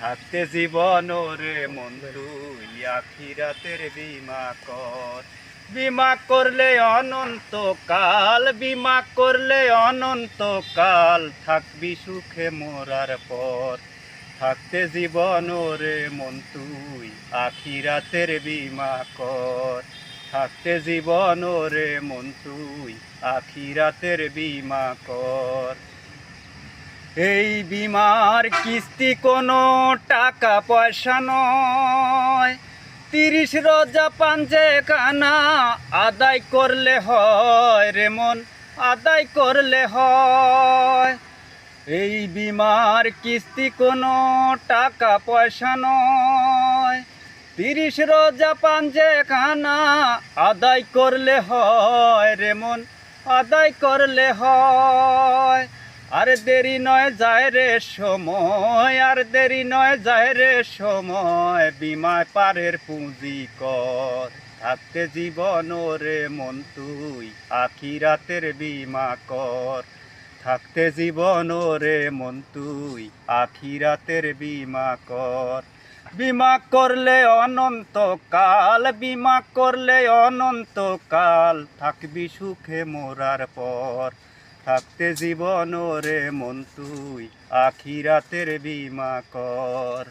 থাকতে জীবন রে মন তুই আখিরাতের বীমা কর। বীমা করলে অনন্তকাল, বীমা করলে অনন্তকাল, থাকবি সুখে মরার পর। থাকতে জীবন রে মন তুই আখিরাতের বীমা কর। থাকতে জীবন রে মন তুই আখিরাতের বীমা কর। এই বীমার কিস্তি কোনো টাকা পয়সা নয়, 30 রোজা পাঞ্জে কানা আদায় করলে হয় রে মন, আদায় করলে হয়। এই বীমার কিস্তি কোনো টাকা পয়সা নয়, 30 রোজা পাঞ্জে কানা আদায় করলে হয় রে মন, আদায় করলে হয়। আর দেরি নয় যায় রে সময়, আর দেরি নয় যায় রে সময়, বীমায় পারের পুঁজি কর। থাকতে জীবন রে মন তুই আখিরাতের বীমা কর। থাকতে জীবন রে মন তুই আখিরাতের বীমা কর। বীমা করলে অনন্তকাল, বীমা করলে অনন্তকাল, থাকবি সুখে মরার পর। থাকতে জীবন রে মন তুই আখিরাতের বীমা কর।